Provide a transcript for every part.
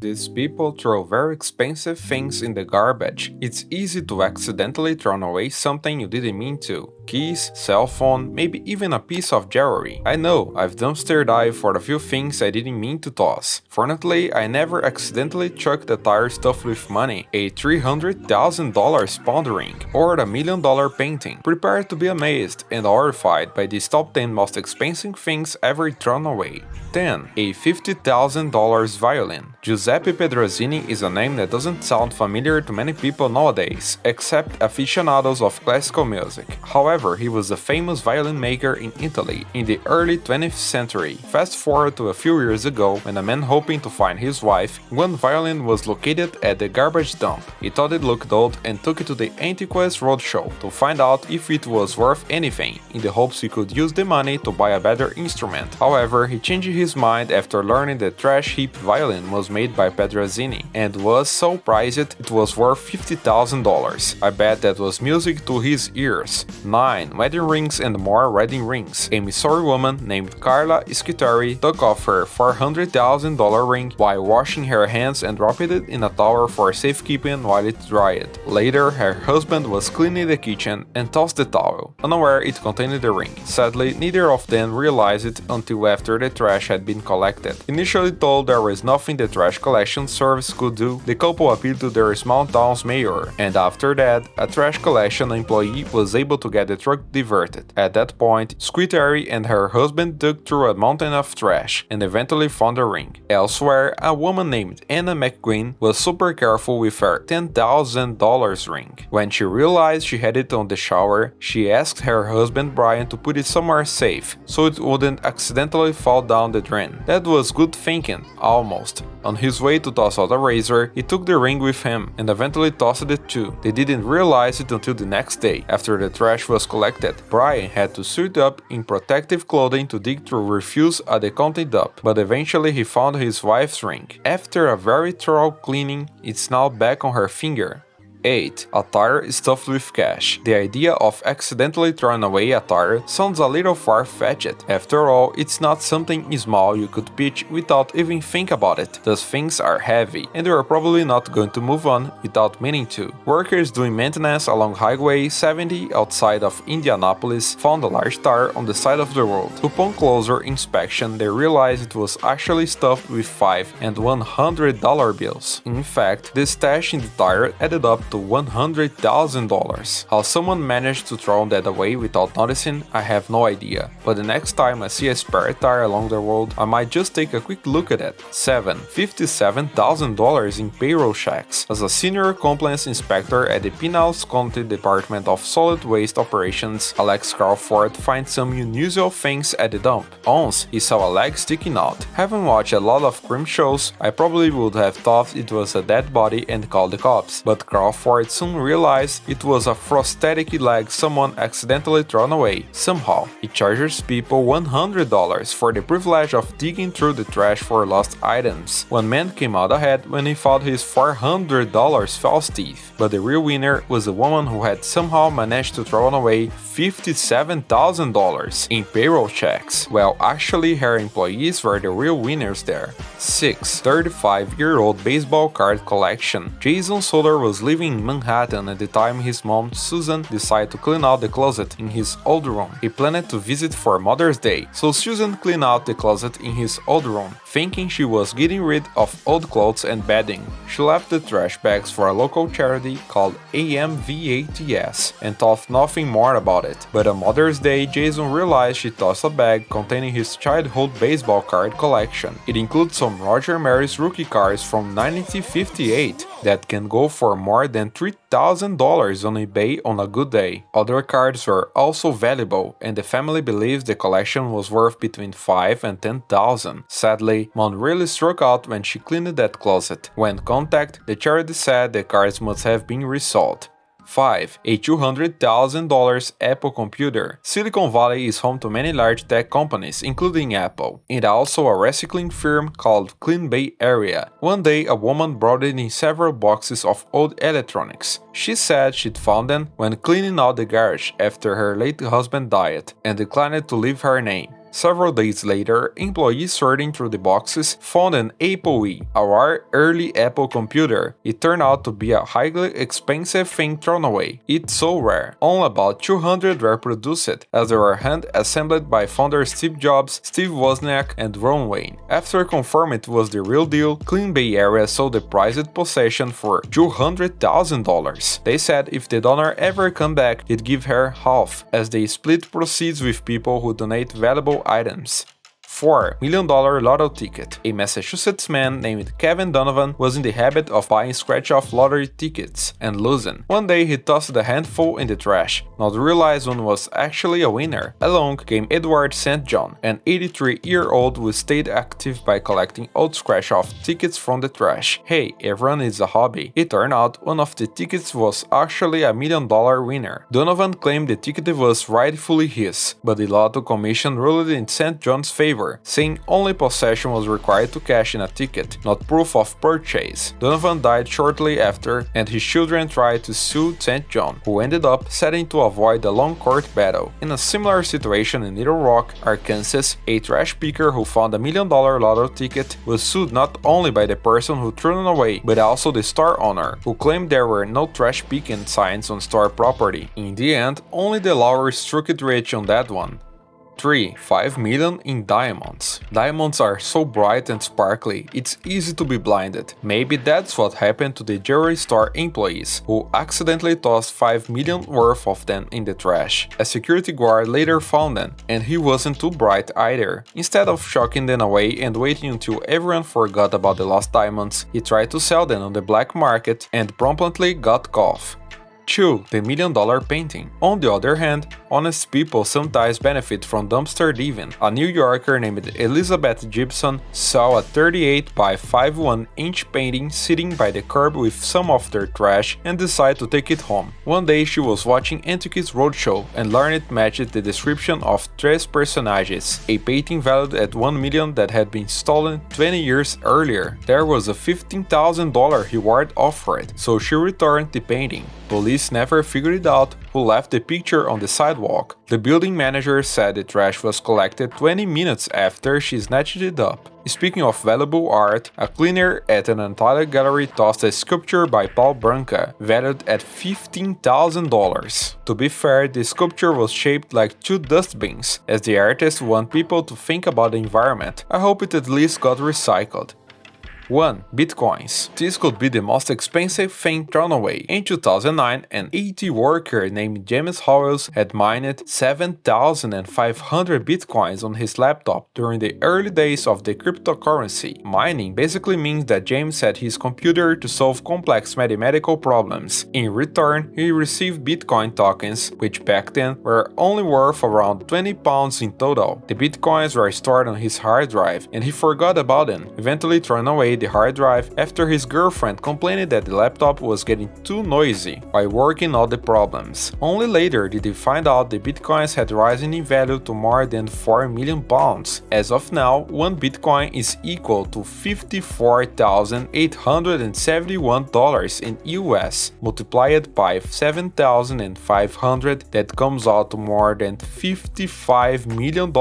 These people throw very expensive things in the garbage. It's easy to accidentally throw away something you didn't mean to. Keys, cell phone, maybe even a piece of jewelry. I know, I've dumpster dived for a few things I didn't mean to toss. Fortunately, I never accidentally chucked a tire stuffed with money, a $300,000 pound ring, or a $1 million painting. Prepare to be amazed and horrified by these top 10 most expensive things ever thrown away. 10. A $50,000 violin. Giuseppe Pedrozzini is a name that doesn't sound familiar to many people nowadays, except aficionados of classical music. However, he was a famous violin maker in Italy in the early 20th century. Fast forward to a few years ago, when a man hoping to find his wife, one violin was located at the garbage dump. He thought it looked old and took it to the Antiques Roadshow to find out if it was worth anything, in the hopes he could use the money to buy a better instrument. However, he changed his mind after learning the trash heap violin was made by Pedrozzini and was so prized it was worth $50,000. I bet that was music to his ears. 9. Wedding rings and more wedding rings. A Missouri woman named Carla Scutari took off her $400,000 ring while washing her hands and dropped it in a towel for safekeeping while it dried. Later, her husband was cleaning the kitchen and tossed the towel, unaware it contained the ring. Sadly, neither of them realized it until after the trash had been collected. Initially told there was nothing the trash collection service could do, the couple appealed to their small town's mayor, and after that, a trash collection employee was able to get the truck diverted. At that point, Scutari and her husband dug through a mountain of trash and eventually found the ring. Elsewhere, a woman named Anna McQueen was super careful with her $10,000 ring. When she realized she had it on the shower, she asked her husband Brian to put it somewhere safe, so it wouldn't accidentally fall down the drain. That was good thinking, almost. On his way to toss out a razor, he took the ring with him and eventually tossed it too. They didn't realize it until the next day, after the trash was collected. Brian had to suit up in protective clothing to dig through refuse at the county dump, but eventually he found his wife's ring. After a very thorough cleaning, it's now back on her finger. 8. A tire stuffed with cash. The idea of accidentally throwing away a tire sounds a little far-fetched. After all, it's not something small you could pitch without even think about it. Those things are heavy, and you are probably not going to move on without meaning to. Workers doing maintenance along Highway 70 outside of Indianapolis found a large tire on the side of the road. Upon closer inspection, they realized it was actually stuffed with $5 and $100 bills. In fact, the stash in the tire added up to $100,000. How someone managed to throw that away without noticing, I have no idea, but the next time I see a spare tire along the road, I might just take a quick look at it. 7. $57,000 in payroll checks. As a senior compliance inspector at the Pinellas County Department of Solid Waste Operations, Alex Crawford finds some unusual things at the dump. Once, he saw a leg sticking out. Having watched a lot of crime shows, I probably would have thought it was a dead body and called the cops, but Crawford soon realized it was a prosthetic leg someone accidentally thrown away. Somehow, he charges people $100 for the privilege of digging through the trash for lost items. One man came out ahead when he found his $400 false teeth, but the real winner was a woman who had somehow managed to throw away $57,000 in payroll checks. Well, actually her employees were the real winners there. 6. 35-year-old baseball card collection. Jason Soder was living in Manhattan at the time his mom, Susan, decided to clean out the closet in his old room. He planned to visit for Mother's Day, so Susan cleaned out the closet in his old room, thinking she was getting rid of old clothes and bedding. She left the trash bags for a local charity called AMVATS and thought nothing more about it. But on Mother's Day, Jason realized she tossed a bag containing his childhood baseball card collection. It includes some Roger Maris rookie cards from 1958 that can go for more than $3,000 on eBay on a good day. Other cards were also valuable, and the family believes the collection was worth between $5,000 and $10,000. Sadly, Mom really struck out when she cleaned that closet. When contacted, the charity said the cards must have been resold. 5. A $200,000 Apple computer. Silicon Valley is home to many large tech companies, including Apple, and also a recycling firm called Clean Bay Area. One day, a woman brought in several boxes of old electronics. She said she'd found them when cleaning out the garage after her late husband died, and declined to leave her name. Several days later, employees sorting through the boxes found an Apple II, a rare early Apple computer. It turned out to be a highly expensive thing thrown away. It's so rare, only about 200 were produced, as they were hand-assembled by founders Steve Jobs, Steve Wozniak, and Ron Wayne. After confirming it was the real deal, Clean Bay Area sold the prized possession for $200,000. They said if the donor ever come back, they'd give her half, as they split proceeds with people who donate valuable items. $4 million lotto ticket. A Massachusetts man named Kevin Donovan was in the habit of buying scratch-off lottery tickets and losing. One day he tossed a handful in the trash, not realizing one was actually a winner. Along came Edward St. John, an 83-year-old who stayed active by collecting old scratch-off tickets from the trash. Hey, everyone needs a hobby. It turned out one of the tickets was actually a $1 million winner. Donovan claimed the ticket was rightfully his, but the Lotto Commission ruled in St. John's favor, saying only possession was required to cash in a ticket, not proof of purchase. Donovan died shortly after, and his children tried to sue St. John, who ended up settling to avoid a long court battle. In a similar situation in Little Rock, Arkansas, a trash picker who found a $1 million lotto ticket was sued not only by the person who threw it away, but also the store owner, who claimed there were no trash picking signs on store property. In the end, only the lawyers struck it rich on that one. 3. $5 million in diamonds. Diamonds are so bright and sparkly, it's easy to be blinded. Maybe that's what happened to the jewelry store employees, who accidentally tossed $5 million worth of them in the trash. A security guard later found them, and he wasn't too bright either. Instead of chucking them away and waiting until everyone forgot about the lost diamonds, he tried to sell them on the black market and promptly got caught. 2. The $1 million painting. On the other hand, honest people sometimes benefit from dumpster diving. A New Yorker named Elizabeth Gibson saw a 38 by 51-inch painting sitting by the curb with some of their trash and decided to take it home. One day she was watching Antiques Roadshow and learned it matched the description of Tres Personajes, a painting valued at $1 million that had been stolen 20 years earlier. There was a $15,000 reward offered, so she returned the painting. Police never figured it out who left the picture on the sidewalk. The building manager said the trash was collected 20 minutes after she snatched it up. Speaking of valuable art, a cleaner at an Antalya gallery tossed a sculpture by Paul Branca, valued at $15,000. To be fair, the sculpture was shaped like two dustbins, as the artist wanted people to think about the environment. I hope it at least got recycled. 1. Bitcoins. This could be the most expensive thing thrown away. In 2009, an IT worker named James Howells had mined 7,500 bitcoins on his laptop during the early days of the cryptocurrency. Mining basically means that James set his computer to solve complex mathematical problems. In return, he received Bitcoin tokens, which back then were only worth around 20 pounds in total. The bitcoins were stored on his hard drive, and he forgot about them, eventually throwing away the hard drive after his girlfriend complained that the laptop was getting too noisy while working out the problems. Only later did he find out the bitcoins had risen in value to more than 4 million pounds. As of now, one bitcoin is equal to $54,871 in US, multiplied by 7,500, that comes out to more than $55 million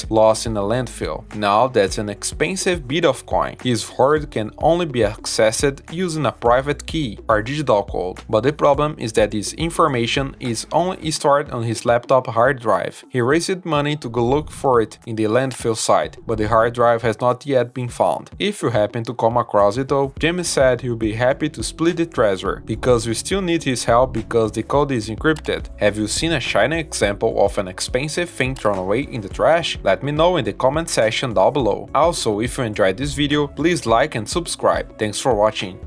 lost in a landfill. Now that's an expensive bit of coin. His hoard can only be accessed using a private key or digital code, but the problem is that this information is only stored on his laptop hard drive. He raised money to go look for it in the landfill site, but the hard drive has not yet been found. If you happen to come across it though, James said he'll be happy to split the treasure, because we still need his help because the code is encrypted. Have you seen a shiny example of an expensive thing thrown away in the trash? Let me know in the comment section down below. Also, if you enjoyed this video, please like and subscribe. Thanks for watching.